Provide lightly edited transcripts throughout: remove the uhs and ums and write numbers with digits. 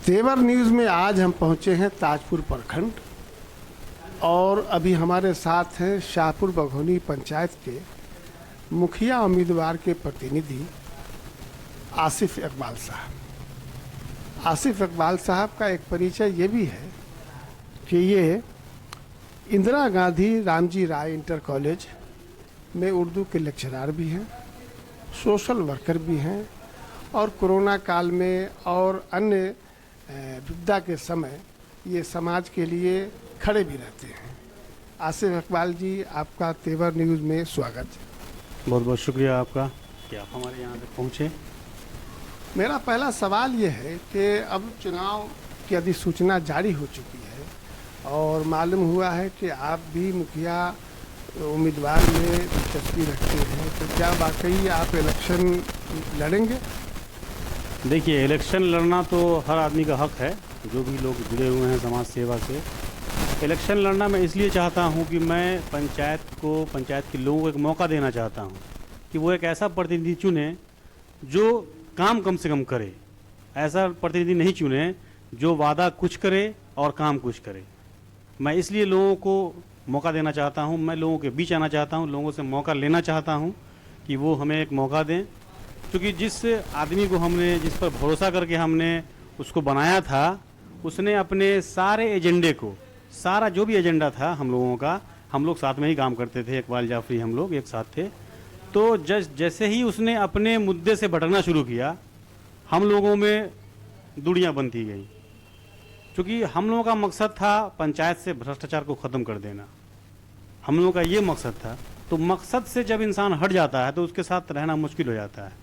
तेवर न्यूज़ में आज हम पहुंचे हैं ताजपुर प्रखंड और अभी हमारे साथ हैं शाहपुर बघौनी पंचायत के मुखिया उम्मीदवार के प्रतिनिधि आसिफ इकबाल साहब। आसिफ इकबाल साहब का एक परिचय ये भी है कि ये इंदिरा गांधी रामजी राय इंटर कॉलेज में उर्दू के लेक्चरार भी हैं, सोशल वर्कर भी हैं और कोरोना काल में और अन्य विपदा के समय ये समाज के लिए खड़े भी रहते हैं। आसिफ इकबाल जी, आपका तेवर न्यूज़ में स्वागत। बहुत बहुत शुक्रिया आपका कि आप हमारे यहाँ तक पहुँचे। मेरा पहला सवाल ये है कि अब चुनाव की अधिसूचना जारी हो चुकी है और मालूम हुआ है कि आप भी मुखिया उम्मीदवार में दिलचस्पी रखते हैं, तो क्या वाकई आप इलेक्शन लड़ेंगे? देखिए, इलेक्शन लड़ना तो हर आदमी का हक है, जो भी लोग जुड़े हुए हैं समाज सेवा से। इलेक्शन लड़ना मैं इसलिए चाहता हूं कि मैं पंचायत के लोगों को एक मौका देना चाहता हूं कि वो एक ऐसा प्रतिनिधि चुने जो काम कम से कम करे। ऐसा प्रतिनिधि नहीं चुने जो वादा कुछ करे और काम कुछ करे। मैं इसलिए लोगों को मौका देना चाहता हूं, मैं लोगों के बीच आना चाहता हूं, लोगों से मौका लेना चाहता हूं कि वो हमें एक मौका दें। क्योंकि जिस आदमी को हमने, जिस पर भरोसा करके हमने उसको बनाया था, उसने अपने सारे एजेंडे को, सारा जो भी एजेंडा था हम लोगों का, हम लोग साथ में ही काम करते थे, इकबाल जाफरी हम लोग एक साथ थे। तो जैसे ही उसने अपने मुद्दे से भटकना शुरू किया, हम लोगों में दूरियां बनती गई। क्योंकि हम लोगों का मकसद था पंचायत से भ्रष्टाचार को ख़त्म कर देना, हम लोगों का ये मकसद था। तो मकसद से जब इंसान हट जाता है तो उसके साथ रहना मुश्किल हो जाता है।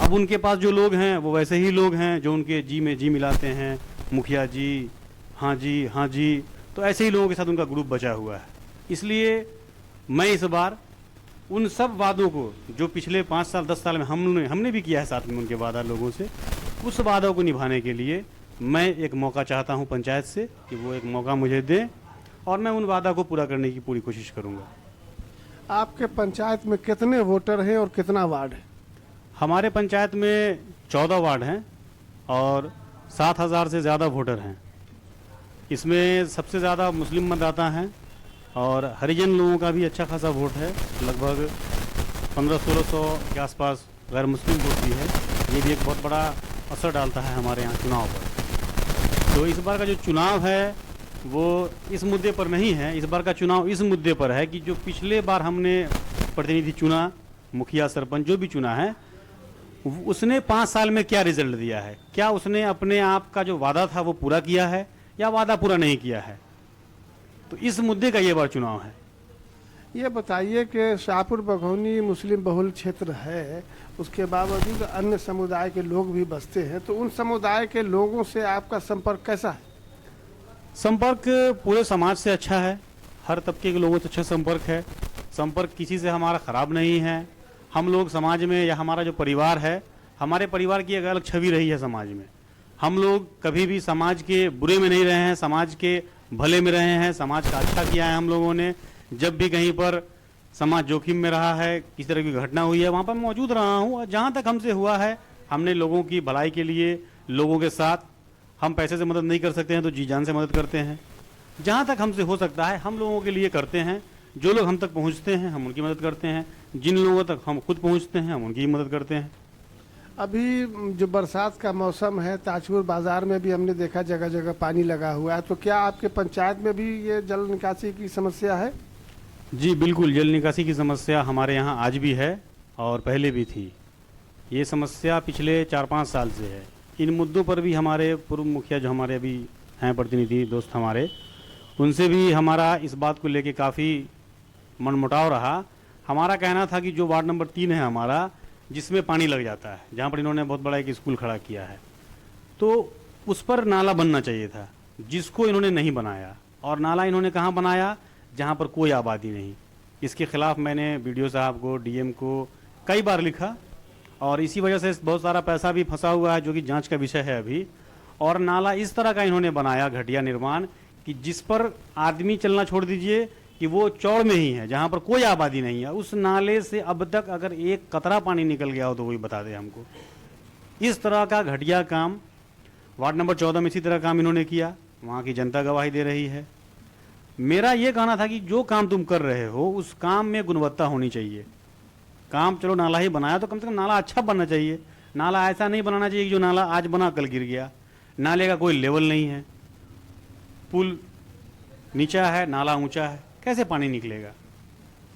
अब उनके पास जो लोग हैं वो वैसे ही लोग हैं जो उनके जी में जी मिलाते हैं, मुखिया जी, हाँ जी, हाँ जी। तो ऐसे ही लोगों के साथ उनका ग्रुप बचा हुआ है। इसलिए मैं इस बार उन सब वादों को जो पिछले 5 साल 10 साल में हमने भी किया है साथ में उनके वादा लोगों से, उस वादों को निभाने के लिए मैं एक मौका चाहता हूं पंचायत से कि वो एक मौका मुझे दें और मैं उन वादा को पूरा करने की पूरी कोशिश करूंगा। आपके पंचायत में कितने वोटर हैं और कितना वार्ड है? हमारे पंचायत में 14 वार्ड हैं और 7,000 से ज़्यादा वोटर हैं। इसमें सबसे ज़्यादा मुस्लिम मतदाता हैं और हरिजन लोगों का भी अच्छा खासा वोट है। लगभग 1500-1600 के आसपास गैर मुस्लिम वोट भी है। ये भी एक बहुत बड़ा असर डालता है हमारे यहाँ चुनाव पर। तो इस बार का जो चुनाव है वो इस मुद्दे पर नहीं है। इस बार का चुनाव इस मुद्दे पर है कि जो पिछले बार हमने प्रतिनिधि चुना, मुखिया सरपंच जो भी चुना है, उसने 5 साल में क्या रिजल्ट दिया है, क्या उसने अपने आप का जो वादा था वो पूरा किया है या वादा पूरा नहीं किया है। तो इस मुद्दे का ये बार चुनाव है। ये बताइए कि शाहपुर बघौनी मुस्लिम बहुल क्षेत्र है, उसके बावजूद अन्य समुदाय के लोग भी बसते हैं, तो उन समुदाय के लोगों से आपका संपर्क कैसा है? संपर्क पूरे समाज से अच्छा है, हर तबके के लोगों से अच्छा संपर्क है। संपर्क किसी से हमारा ख़राब नहीं है। हम लोग समाज में, या हमारा जो परिवार है, हमारे परिवार की एक अलग छवि रही है समाज में। हम लोग कभी भी समाज के बुरे में नहीं रहे हैं, समाज के भले में रहे हैं, समाज का अच्छा किया है हम लोगों ने। जब भी कहीं पर समाज जोखिम में रहा है, किसी तरह की घटना हुई है, वहाँ पर मौजूद रहा हूँ और जहाँ तक हमसे हुआ है हमने लोगों की भलाई के लिए, लोगों के साथ, हम पैसे से मदद नहीं कर सकते हैं तो जी जान से मदद करते हैं। जहाँ तक हमसे हो सकता है हम लोगों के लिए करते हैं। जो लोग हम तक पहुँचते हैं हम उनकी मदद करते हैं, जिन लोगों तक हम खुद पहुँचते हैं हम उनकी मदद करते हैं। अभी जो बरसात का मौसम है, ताजपुर बाज़ार में भी हमने देखा जगह जगह पानी लगा हुआ है, तो क्या आपके पंचायत में भी ये जल निकासी की समस्या है? जी बिल्कुल, जल निकासी की समस्या हमारे यहाँ आज भी है और पहले भी थी। ये समस्या पिछले 4-5 साल से है। इन मुद्दों पर भी हमारे पूर्व मुखिया जो हमारे अभी हैं प्रतिनिधि दोस्त हमारे, उनसे भी हमारा इस बात को लेके काफ़ी मनमुटाव रहा। हमारा कहना था कि जो वार्ड नंबर 3 है हमारा, जिसमें पानी लग जाता है, जहाँ पर इन्होंने बहुत बड़ा एक स्कूल खड़ा किया है, तो उस पर नाला बनना चाहिए था, जिसको इन्होंने नहीं बनाया। और नाला इन्होंने कहाँ बनाया? जहाँ पर कोई आबादी नहीं। इसके खिलाफ मैंने बीडीओ साहब को, डीएम को कई बार लिखा और इसी वजह से बहुत सारा पैसा भी फंसा हुआ है, जो कि जांच का विषय है अभी। और नाला इस तरह का इन्होंने बनाया, घटिया निर्माण, कि जिस पर आदमी चलना छोड़ दीजिए कि वो चौड़ में ही है, जहाँ पर कोई आबादी नहीं है। उस नाले से अब तक अगर एक कतरा पानी निकल गया हो तो वही बता दे हमको। इस तरह का घटिया काम वार्ड नंबर 14 में इसी तरह काम इन्होंने किया, वहाँ की जनता गवाही दे रही है। मेरा ये कहना था कि जो काम तुम कर रहे हो उस काम में गुणवत्ता होनी चाहिए। काम चलो नाला ही बनाया तो कम से कम नाला अच्छा बनना चाहिए। नाला ऐसा नहीं बनाना चाहिए कि जो नाला आज बना कल गिर गया। नाले का कोई लेवल नहीं है, पुल नीचा है, नाला ऊंचा है, कैसे पानी निकलेगा?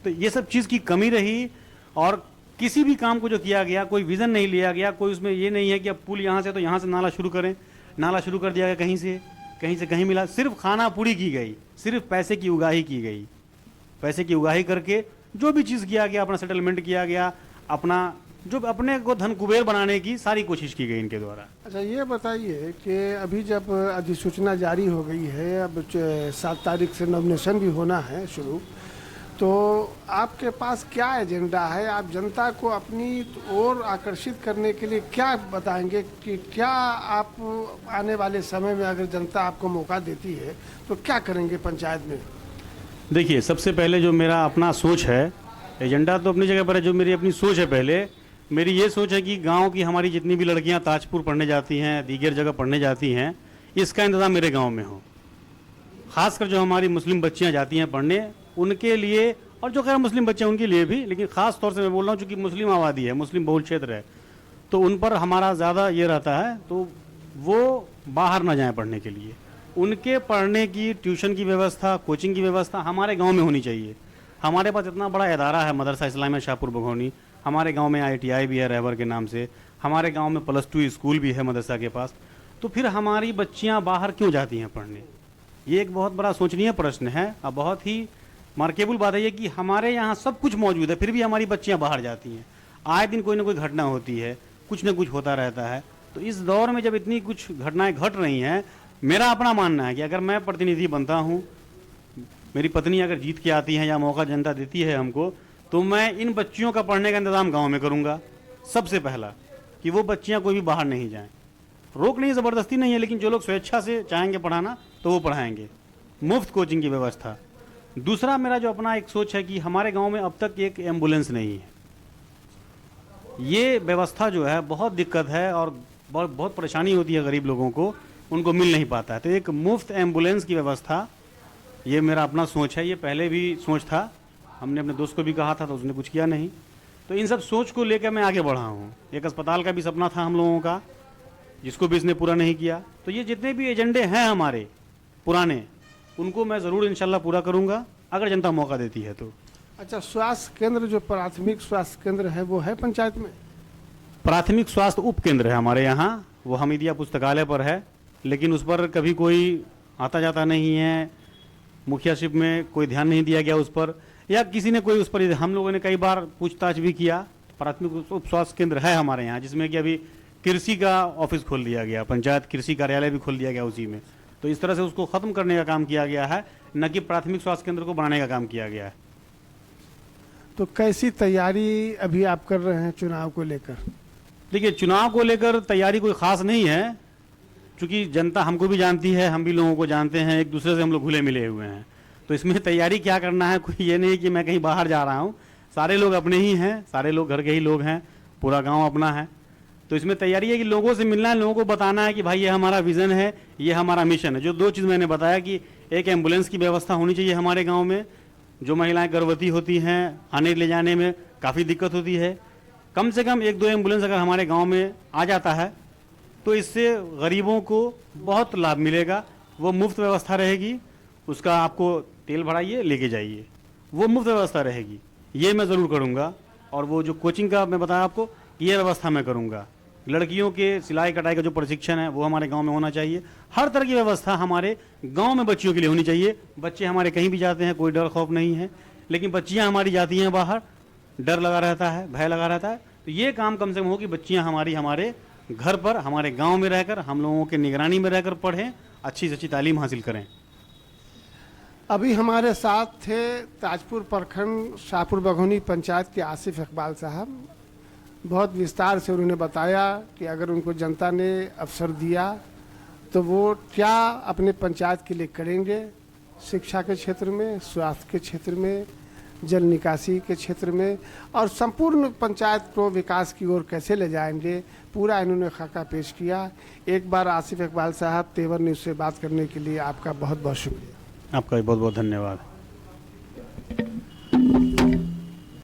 तो ये सब चीज़ की कमी रही। और किसी भी काम को जो किया गया कोई विज़न नहीं लिया गया, कोई उसमें ये नहीं है कि अब पुल यहाँ से तो यहाँ से नाला शुरू करें। नाला शुरू कर दिया गया कहीं से कहीं मिला, सिर्फ खाना पूरी की गई, सिर्फ पैसे की उगाही की गई। पैसे की उगाही करके जो भी चीज़ किया गया, अपना सेटलमेंट किया गया, अपना जो अपने को धन कुबेर बनाने की सारी कोशिश की गई इनके द्वारा। अच्छा, ये बताइए कि अभी जब अधिसूचना जारी हो गई है, अब 7 तारीख से नॉमिनेशन भी होना है शुरू, तो आपके पास क्या एजेंडा है? आप जनता को अपनी ओर आकर्षित करने के लिए क्या बताएंगे कि क्या आप आने वाले समय में अगर जनता आपको मौका देती है तो क्या करेंगे पंचायत में? देखिए, सबसे पहले जो मेरा अपना सोच है, एजेंडा तो अपनी जगह पर है, जो मेरी अपनी सोच है, पहले मेरी ये सोच है कि गांव की हमारी जितनी भी लड़कियां ताजपुर पढ़ने जाती हैं, दीगर जगह पढ़ने जाती हैं, इसका इंतज़ाम मेरे गांव में हो। ख़ासकर जो हमारी मुस्लिम बच्चियां जाती हैं पढ़ने, उनके लिए, और जो गैर मुस्लिम बच्चे हैं उनके लिए भी, लेकिन ख़ास तौर से मैं बोल रहा हूँ चूँकि मुस्लिम आबादी है, मुस्लिम बहुल क्षेत्र है, तो उन पर हमारा ज़्यादा ये रहता है, तो वो बाहर ना जाएँ पढ़ने के लिए। उनके पढ़ने की ट्यूशन की व्यवस्था, कोचिंग की व्यवस्था हमारे गांव में होनी चाहिए। हमारे पास इतना बड़ा इदारा है मदरसा इस्लामिया शाहपुर बघौनी, हमारे गांव में ITI भी है रहबर के नाम से, हमारे गांव में +2 स्कूल भी है मदरसा के पास। तो फिर हमारी बच्चियां बाहर क्यों जाती हैं पढ़ने? ये एक बहुत बड़ा सोचनीय प्रश्न है। अब बहुत ही मार्केबल बात है ये कि हमारे यहाँ सब कुछ मौजूद है, फिर भी हमारी बच्चियाँ बाहर जाती हैं। आए दिन कोई ना कोई घटना होती है, कुछ ना कुछ होता रहता है। तो इस दौर में जब इतनी कुछ घटनाएं घट रही हैं, मेरा अपना मानना है कि अगर मैं प्रतिनिधि बनता हूँ, मेरी पत्नी अगर जीत के आती है या मौका जनता देती है हमको, तो मैं इन बच्चियों का पढ़ने का इंतज़ाम गांव में करूंगा। सबसे पहला कि वो बच्चियां कोई भी बाहर नहीं जाएं। रोक नहीं, ज़बरदस्ती नहीं है, लेकिन जो लोग स्वेच्छा से चाहेंगे पढ़ाना तो वो पढ़ाएंगे। मुफ्त कोचिंग की व्यवस्था। दूसरा मेरा जो अपना एक सोच है कि हमारे गांव में अब तक एक एम्बुलेंस नहीं है। ये व्यवस्था जो है बहुत दिक्कत है और बहुत परेशानी होती है गरीब लोगों को, उनको मिल नहीं पाता है। तो एक मुफ्त एम्बुलेंस की व्यवस्था, ये मेरा अपना सोच है। ये पहले भी सोच था, हमने अपने दोस्त को भी कहा था तो उसने कुछ किया नहीं। तो इन सब सोच को लेकर मैं आगे बढ़ा हूँ। एक अस्पताल का भी सपना था हम लोगों का, जिसको भी इसने पूरा नहीं किया। तो ये जितने भी एजेंडे हैं हमारे पुराने, उनको मैं ज़रूर इंशाल्लाह पूरा करूँगा अगर जनता मौका देती है तो। अच्छा, स्वास्थ्य केंद्र जो प्राथमिक स्वास्थ्य केंद्र है वो है पंचायत में? प्राथमिक स्वास्थ्य उप केंद्र है हमारे यहाँ, वो हमीदिया पुस्तकालय पर है, लेकिन उस पर कभी कोई आता जाता नहीं है। मुखियाशिप में कोई ध्यान नहीं दिया गया उस पर, या किसी ने कोई उस पर, हम लोगों ने कई बार पूछताछ भी किया। प्राथमिक उप स्वास्थ्य केंद्र है हमारे यहाँ, जिसमें कि अभी कृषि का ऑफिस खोल दिया गया, पंचायत कृषि कार्यालय भी खोल दिया गया उसी में। तो इस तरह से उसको ख़त्म करने का काम किया गया है, न कि प्राथमिक स्वास्थ्य केंद्र को बढ़ाने का काम किया गया है। तो कैसी तैयारी अभी आप कर रहे हैं चुनाव को लेकर? देखिए, चुनाव को लेकर तैयारी कोई ख़ास नहीं है, क्योंकि जनता हमको भी जानती है, हम भी लोगों को जानते हैं, एक दूसरे से हम लोग घुले मिले हुए हैं। तो इसमें तैयारी क्या करना है, कोई ये नहीं कि मैं कहीं बाहर जा रहा हूँ। सारे लोग अपने ही हैं, सारे लोग घर के ही लोग हैं, पूरा गांव अपना है। तो इसमें तैयारी है कि लोगों से मिलना है, लोगों को बताना है कि भाई ये हमारा विज़न है, ये हमारा मिशन है। जो 2 चीज़ मैंने बताया कि एक एम्बुलेंस की व्यवस्था होनी चाहिए हमारे गाँव में। जो महिलाएँ गर्भवती होती हैं, आने ले जाने में काफ़ी दिक्कत होती है, कम से कम 1-2 एम्बुलेंस अगर हमारे गाँव में आ जाता है तो इससे गरीबों को बहुत लाभ मिलेगा। वो मुफ्त व्यवस्था रहेगी, उसका आपको तेल भराइए लेके जाइए, वो मुफ्त व्यवस्था रहेगी। ये मैं ज़रूर करूँगा। और वो जो कोचिंग का मैं बताया आपको, ये व्यवस्था मैं करूँगा। लड़कियों के सिलाई कटाई का जो प्रशिक्षण है वो हमारे गांव में होना चाहिए। हर तरह की व्यवस्था हमारे गांव में बच्चियों के लिए होनी चाहिए। बच्चे हमारे कहीं भी जाते हैं, कोई डर खौफ नहीं है, लेकिन बच्चियाँ हमारी जाती हैं बाहर, डर लगा रहता है, भय लगा रहता है। तो ये काम कम से कम हो कि बच्चियाँ हमारी हमारे घर पर, हमारे गाँव में रहकर, हम लोगों के निगरानी में रहकर पढ़ें, अच्छी से अच्छी तालीम हासिल करें। अभी हमारे साथ थे ताजपुर प्रखंड शाहपुर बघौनी पंचायत के आसिफ इकबाल साहब। बहुत विस्तार से उन्होंने बताया कि अगर उनको जनता ने अवसर दिया तो वो क्या अपने पंचायत के लिए करेंगे, शिक्षा के क्षेत्र में, स्वास्थ्य के क्षेत्र में, जल निकासी के क्षेत्र में और संपूर्ण पंचायत को विकास की ओर कैसे ले जाएंगे, पूरा इन्होंने खाका पेश किया। एक बार आसिफ इकबाल साहब, तेवर न्यूज़ से बात करने के लिए आपका बहुत बहुत शुक्रिया। आपका भी बहुत बहुत धन्यवाद।